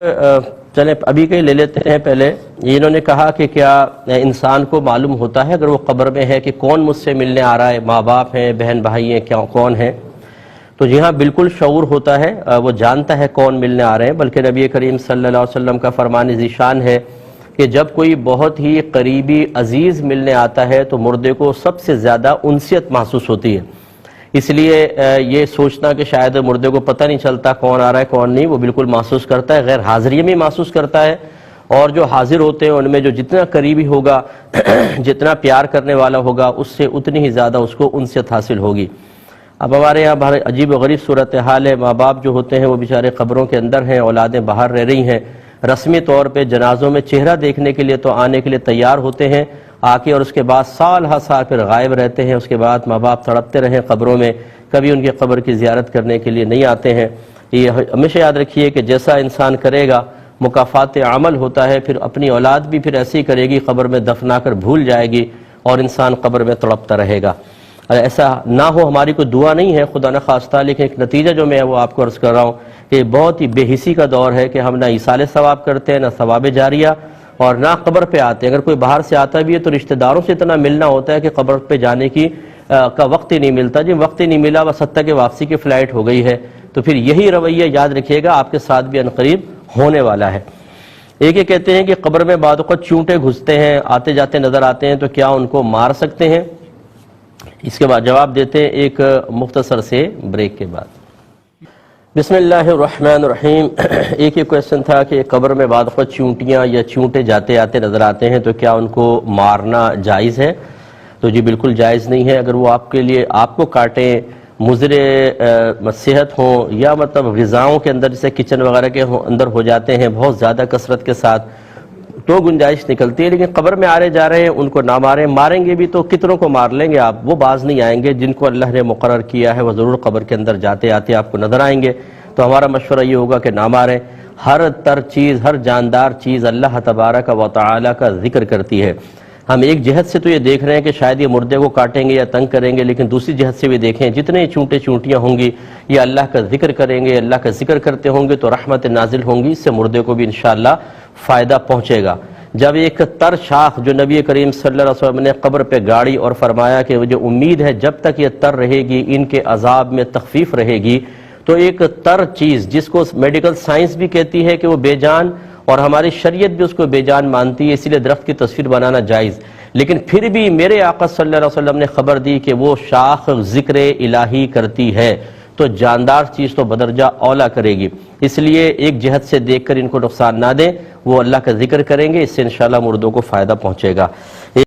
چلیں ابھی کہیں لے لیتے ہیں پہلے. انہوں نے کہا کہ کیا انسان کو معلوم ہوتا ہے اگر وہ قبر میں ہے کہ کون مجھ سے ملنے آ رہا ہے، ماں باپ ہیں، بہن بھائی ہیں، کون ہیں؟ تو جی ہاں، بالکل شعور ہوتا ہے، وہ جانتا ہے کون ملنے آ رہے ہیں. بلکہ نبی کریم صلی اللہ علیہ وسلم کا فرمان ذیشان ہے کہ جب کوئی بہت ہی قریبی عزیز ملنے آتا ہے تو مردے کو سب سے زیادہ انسیت محسوس ہوتی ہے. اس لیے یہ سوچنا کہ شاید مردے کو پتہ نہیں چلتا کون آ رہا ہے کون نہیں، وہ بالکل محسوس کرتا ہے، غیر حاضری میں محسوس کرتا ہے. اور جو حاضر ہوتے ہیں ان میں جو جتنا قریبی ہوگا، جتنا پیار کرنے والا ہوگا، اس سے اتنی ہی زیادہ اس کو انسیت حاصل ہوگی. اب ہمارے یہاں بہت عجیب و غریب صورتحال ہے. ماں باپ جو ہوتے ہیں وہ بیچارے قبروں کے اندر ہیں، اولادیں باہر رہ رہی ہیں. رسمی طور پہ جنازوں میں چہرہ دیکھنے کے لیے تو آنے کے لیے تیار ہوتے ہیں، آ کے اور اس کے بعد سال ہر سال پھر غائب رہتے ہیں. اس کے بعد ماں باپ تڑپتے رہیں قبروں میں، کبھی ان کی قبر کی زیارت کرنے کے لیے نہیں آتے ہیں. یہ ہمیشہ یاد رکھیے کہ جیسا انسان کرے گا مکافات عمل ہوتا ہے. پھر اپنی اولاد بھی پھر ایسے ہی کرے گی، قبر میں دفنا کر بھول جائے گی اور انسان قبر میں تڑپتا رہے گا. ایسا نہ ہو، ہماری کوئی دعا نہیں ہے خدا نہ خواستہ، لیکن ایک نتیجہ جو میں ہے وہ آپ کو عرض کر رہا ہوں کہ بہت ہی بے حسی کا دور ہے کہ ہم نہ ایصال ثواب کرتے ہیں، نہ ثواب جاریہ، اور نہ قبر پہ آتے ہیں. اگر کوئی باہر سے آتا بھی ہے تو رشتہ داروں سے اتنا ملنا ہوتا ہے کہ قبر پہ جانے کا وقت ہی نہیں ملتا. جب وقت ہی نہیں ملا، بس حتیٰ کہ واپسی کی فلائٹ ہو گئی ہے. تو پھر یہی رویہ یاد رکھیے گا آپ کے ساتھ بھی عنقریب ہونے والا ہے. ایک یہ کہتے ہیں کہ قبر میں بعض اوقات چونٹے گھستے ہیں، آتے جاتے نظر آتے ہیں، تو کیا ان کو مار سکتے ہیں؟ اس کے بعد جواب دیتے ہیں ایک مختصر سے بریک کے بعد. بسم اللہ الرحمن الرحیم. ایک یہ کویسچن تھا کہ قبر میں بعض اوقات چونٹیاں یا چونٹے جاتے آتے نظر آتے ہیں تو کیا ان کو مارنا جائز ہے؟ تو جی بالکل جائز نہیں ہے. اگر وہ آپ کے لیے آپ کو کاٹیں، مضر صحت ہوں، یا مطلب غذاؤں کے اندر جیسے کچن وغیرہ کے اندر ہو جاتے ہیں بہت زیادہ کثرت کے ساتھ، تو گنجائش نکلتی ہے. لیکن قبر میں آ رہے جا رہے ہیں ان کو نہ ماریں. ماریں گے بھی تو کتنوں کو مار لیں گے آپ؟ وہ باز نہیں آئیں گے. جن کو اللہ نے مقرر کیا ہے وہ ضرور قبر کے اندر جاتے آتے آپ کو نظر آئیں گے. تو ہمارا مشورہ یہ ہوگا کہ نہ ماریں. ہر چیز، ہر جاندار چیز اللہ تبارک و تعالی کا ذکر کرتی ہے. ہم ایک جہت سے تو یہ دیکھ رہے ہیں کہ شاید یہ مردے کو کاٹیں گے یا تنگ کریں گے، لیکن دوسری جہت سے بھی دیکھیں جتنے چونٹے چونٹیاں ہوں گی یہ اللہ کا ذکر کریں گے، اللہ کا ذکر کرتے ہوں گے تو رحمت نازل ہوں گی. اس سے مردے کو بھی انشاءاللہ فائدہ پہنچے گا. جب ایک تر شاخ جو نبی کریم صلی اللہ علیہ وسلم نے قبر پہ گاڑی اور فرمایا کہ جو امید ہے جب تک یہ تر رہے گی ان کے عذاب میں تخفیف رہے گی، تو ایک تر چیز جس کو میڈیکل سائنس بھی کہتی ہے کہ وہ بے جان، اور ہماری شریعت بھی اس کو بے جان مانتی ہے، اسی لیے درخت کی تصویر بنانا جائز. لیکن پھر بھی میرے آقا صلی اللہ علیہ وسلم نے خبر دی کہ وہ شاخ ذکر الہی کرتی ہے تو جاندار چیز تو بدرجہ اولا کرے گی. اس لیے ایک جہت سے دیکھ کر ان کو نقصان نہ دیں، وہ اللہ کا ذکر کریں گے، اس سے انشاءاللہ مردوں کو فائدہ پہنچے گا.